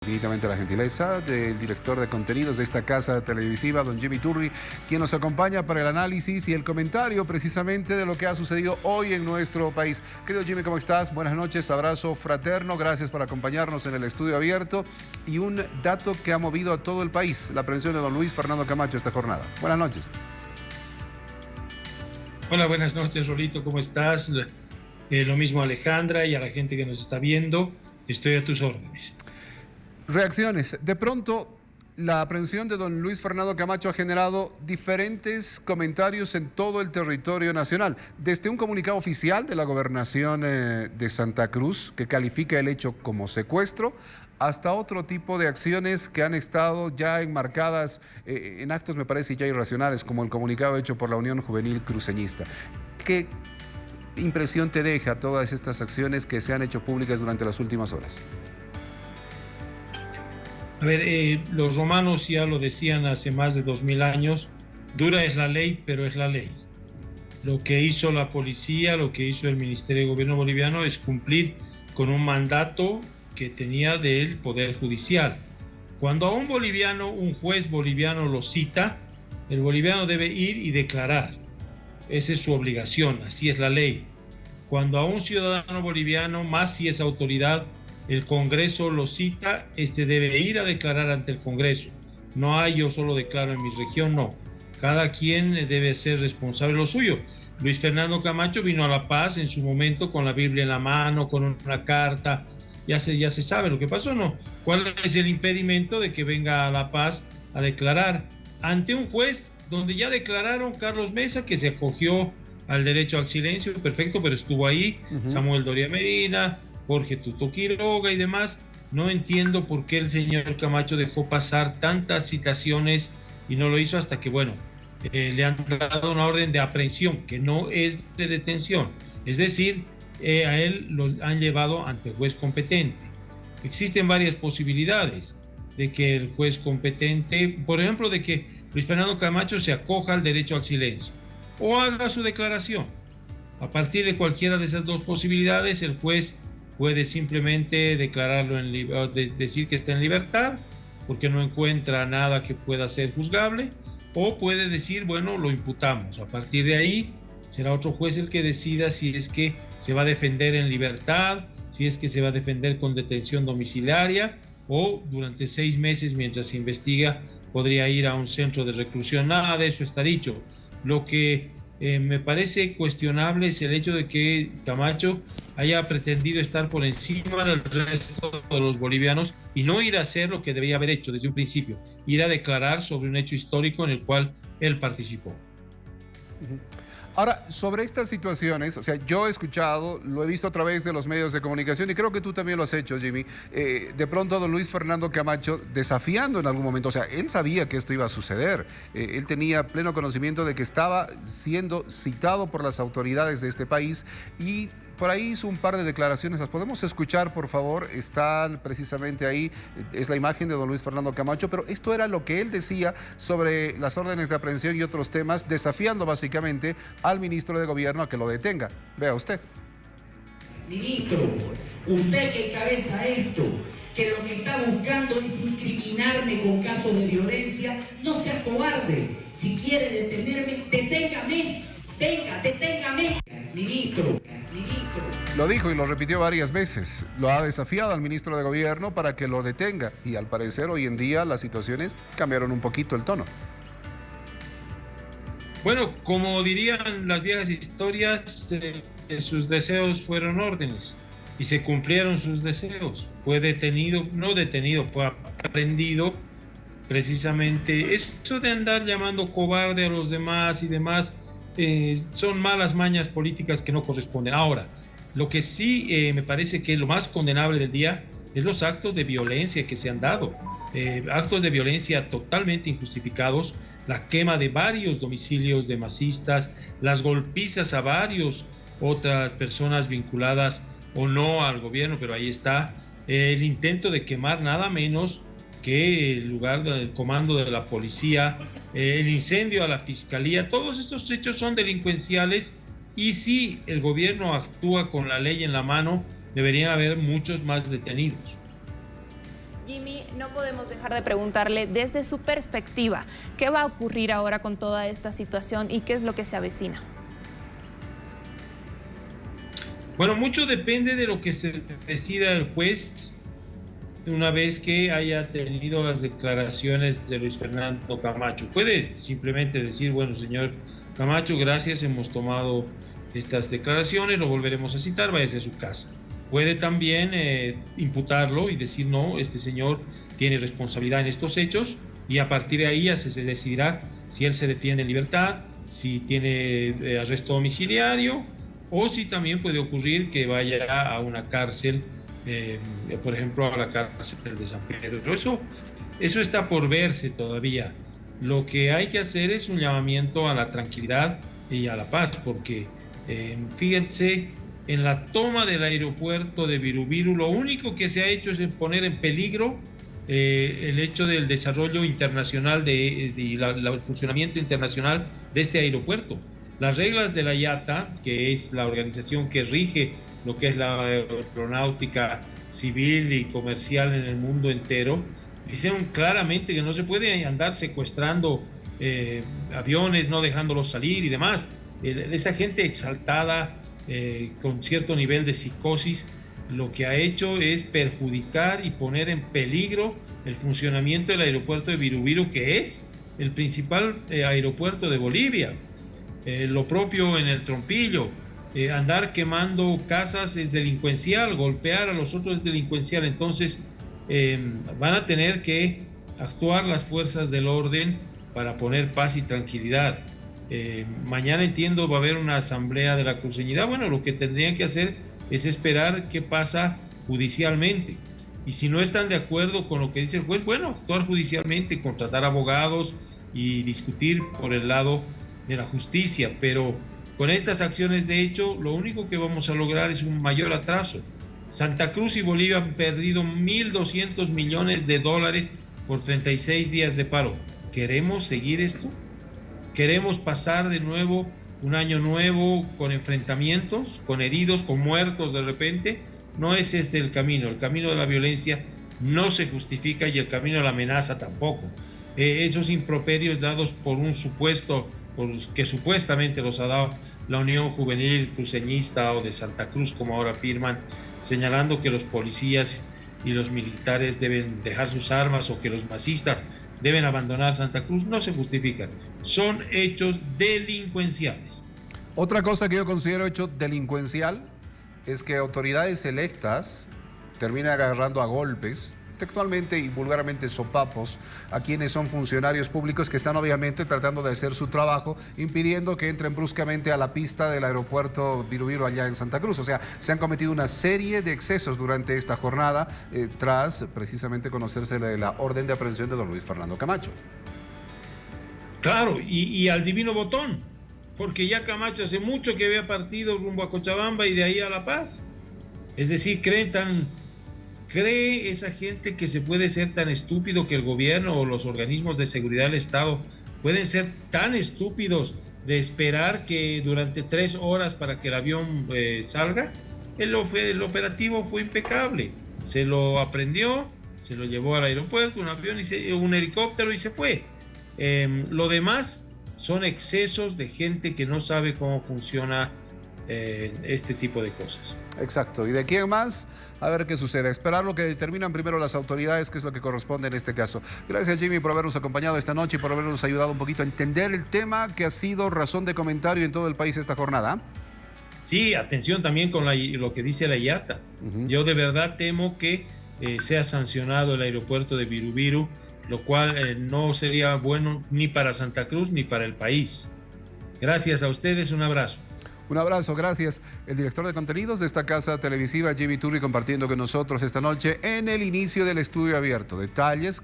Infinitamente la gentileza del director de contenidos de esta casa televisiva, don Jimmy Turri, quien nos acompaña para el análisis y el comentario precisamente de lo que ha sucedido hoy en nuestro país. Querido Jimmy, ¿cómo estás? Buenas noches, abrazo fraterno, gracias por acompañarnos en el estudio abierto. Y un dato que ha movido a todo el país, la aprehensión de don Luis Fernando Camacho esta jornada. Buenas noches. Hola, buenas noches, Rolito, ¿cómo estás? Lo mismo a Alejandra y a la gente que nos está viendo, estoy a tus órdenes. Reacciones. De pronto, la aprehensión de don Luis Fernando Camacho ha generado diferentes comentarios en todo el territorio nacional. Desde un comunicado oficial de la gobernación de Santa Cruz, que califica el hecho como secuestro, hasta otro tipo de acciones que han estado ya enmarcadas en actos, me parece, ya irracionales, como el comunicado hecho por la Unión Juvenil Cruceñista. ¿Qué impresión te deja todas estas acciones que se han hecho públicas durante las últimas horas? A ver, los romanos ya lo decían hace más de 2000 años, dura es la ley, pero es la ley. Lo que hizo la policía, lo que hizo el Ministerio de Gobierno boliviano es cumplir con un mandato que tenía del Poder Judicial. Cuando a un boliviano, un juez boliviano lo cita, el boliviano debe ir y declarar. Esa es su obligación, así es la ley. Cuando a un ciudadano boliviano, más si es autoridad, el Congreso lo cita, debe ir a declarar ante el Congreso. No hay yo solo declaro en mi región, no. Cada quien debe ser responsable de lo suyo. Luis Fernando Camacho vino a La Paz en su momento con la Biblia en la mano, con una carta. Ya se sabe lo que pasó, ¿no? ¿Cuál es el impedimento de que venga a La Paz a declarar ante un juez donde ya declararon Carlos Mesa, que se acogió al derecho al silencio, perfecto, pero estuvo ahí, Samuel Doria Medina, Jorge Tuto Quiroga y demás? No entiendo por qué el señor Camacho dejó pasar tantas citaciones y no lo hizo hasta que, le han dado una orden de aprehensión, que no es de detención. Es decir, a él lo han llevado ante el juez competente. Existen varias posibilidades de que el juez competente, por ejemplo, de que Luis Fernando Camacho se acoja al derecho al silencio o haga su declaración. A partir de cualquiera de esas dos posibilidades, el juez puede simplemente declararlo decir que está en libertad porque no encuentra nada que pueda ser juzgable, o puede decir, bueno, lo imputamos. A partir de ahí será otro juez el que decida si es que se va a defender en libertad, si es que se va a defender con detención domiciliaria, o durante 6 meses mientras se investiga podría ir a un centro de reclusión. Nada de eso está dicho. Lo que me parece cuestionable es el hecho de que Camacho haya pretendido estar por encima del resto de los bolivianos y no ir a hacer lo que debía haber hecho desde un principio, ir a declarar sobre un hecho histórico en el cual él participó. Ahora, sobre estas situaciones, o sea, yo he escuchado, lo he visto a través de los medios de comunicación y creo que tú también lo has hecho, Jimmy, de pronto a don Luis Fernando Camacho desafiando en algún momento, o sea, él sabía que esto iba a suceder, él tenía pleno conocimiento de que estaba siendo citado por las autoridades de este país y por ahí hizo un par de declaraciones. ¿Las podemos escuchar, por favor? Están precisamente ahí, es la imagen de don Luis Fernando Camacho, pero esto era lo que él decía sobre las órdenes de aprehensión y otros temas, desafiando básicamente al ministro de Gobierno a que lo detenga. Vea usted. Ministro, usted que encabeza esto, que lo que está buscando es incriminarme con casos de violencia, no sea cobarde. Si quiere detenerme, deténgame. Deténgame. Ministro. Lo dijo y lo repitió varias veces. Lo ha desafiado al ministro de Gobierno para que lo detenga. Y al parecer hoy en día las situaciones cambiaron un poquito el tono. Bueno, como dirían las viejas historias, sus deseos fueron órdenes y se cumplieron sus deseos. Fue detenido, no detenido, fue aprendido. Precisamente eso de andar llamando cobarde a los demás y demás, son malas mañas políticas que no corresponden. Ahora, lo que sí me parece que lo más condenable del día es los actos de violencia que se han dado, actos de violencia totalmente injustificados, la quema de varios domicilios de masistas, las golpizas a varios otras personas vinculadas o no al gobierno, pero ahí está el intento de quemar nada menos que el lugar del comando de la policía, el incendio a la fiscalía. Todos estos hechos son delincuenciales y si el gobierno actúa con la ley en la mano, deberían haber muchos más detenidos. Jimmy, no podemos dejar de preguntarle desde su perspectiva, ¿qué va a ocurrir ahora con toda esta situación y qué es lo que se avecina? Bueno, mucho depende de lo que se decida el juez una vez que haya tenido las declaraciones de Luis Fernando Camacho. Puede simplemente decir, bueno, señor Camacho, gracias, hemos tomado estas declaraciones, lo volveremos a citar, váyase a su casa. Puede también imputarlo y decir, no, este señor tiene responsabilidad en estos hechos, y a partir de ahí ya se decidirá si él se defiende en libertad, si tiene arresto domiciliario, o si también puede ocurrir que vaya a una cárcel, por ejemplo, a la cárcel de San Pedro. Pero eso está por verse todavía. Lo que hay que hacer es un llamamiento a la tranquilidad y a la paz, porque fíjense, en la toma del aeropuerto de Viru-Viru, lo único que se ha hecho es poner en peligro el hecho del desarrollo internacional el funcionamiento internacional de este aeropuerto. Las reglas de la IATA, que es la organización que rige lo que es la aeronáutica civil y comercial en el mundo entero, dicen claramente que no se puede andar secuestrando aviones, no dejándolos salir y demás. Esa gente exaltada, con cierto nivel de psicosis, lo que ha hecho es perjudicar y poner en peligro el funcionamiento del aeropuerto de Viru-Viru, que es el principal aeropuerto de Bolivia. Lo propio en el Trompillo, andar quemando casas es delincuencial, golpear a los otros es delincuencial. Entonces van a tener que actuar las fuerzas del orden para poner paz y tranquilidad. Mañana, entiendo, va a haber una asamblea de la cruceñidad. Bueno, lo que tendrían que hacer es esperar qué pasa judicialmente, y si no están de acuerdo con lo que dice el juez, bueno, actuar judicialmente, contratar abogados y discutir por el lado de la justicia. Pero con estas acciones, de hecho, lo único que vamos a lograr es un mayor atraso. Santa Cruz y Bolivia han perdido 1.200 millones de dólares por 36 días de paro. ¿Queremos seguir esto? ¿Queremos pasar de nuevo un año nuevo con enfrentamientos, con heridos, con muertos de repente? No es este el camino. El camino de la violencia no se justifica, y el camino de la amenaza tampoco. Esos improperios dados por un supuesto, que supuestamente los ha dado la Unión Juvenil Cruceñista o de Santa Cruz, como ahora afirman, señalando que los policías y los militares deben dejar sus armas o que los masistas deben abandonar Santa Cruz, no se justifican. Son hechos delincuenciales. Otra cosa que yo considero hecho delincuencial es que autoridades electas terminan agarrando a golpes, textualmente y vulgarmente sopapos, a quienes son funcionarios públicos que están obviamente tratando de hacer su trabajo, impidiendo que entren bruscamente a la pista del aeropuerto Viru-Viru allá en Santa Cruz. O sea, se han cometido una serie de excesos durante esta jornada, tras precisamente conocerse la orden de aprehensión de don Luis Fernando Camacho. Claro, y al divino botón, porque ya Camacho hace mucho que había partido rumbo a Cochabamba y de ahí a La Paz. Es decir, ¿cree esa gente que se puede ser tan estúpido, que el gobierno o los organismos de seguridad del Estado pueden ser tan estúpidos de esperar que durante 3 horas para que el avión salga? El operativo fue impecable. Se lo aprendió, se lo llevó al aeropuerto, un avión, un helicóptero, y se fue. Lo demás son excesos de gente que no sabe cómo funciona este tipo de cosas. Exacto. ¿Y de quién más? A ver qué sucede. Esperar lo que determinan primero las autoridades, que es lo que corresponde en este caso. Gracias, Jimmy, por habernos acompañado esta noche y por habernos ayudado un poquito a entender el tema que ha sido razón de comentario en todo el país esta jornada. Sí, atención también con lo que dice la IATA. Yo de verdad temo que sea sancionado el aeropuerto de Viru-Viru, lo cual no sería bueno ni para Santa Cruz ni para el país. Gracias a ustedes, un abrazo. Un abrazo, gracias. El director de contenidos de esta casa televisiva, Jimmy Turri, compartiendo con nosotros esta noche en el inicio del Estudio Abierto. Detalles que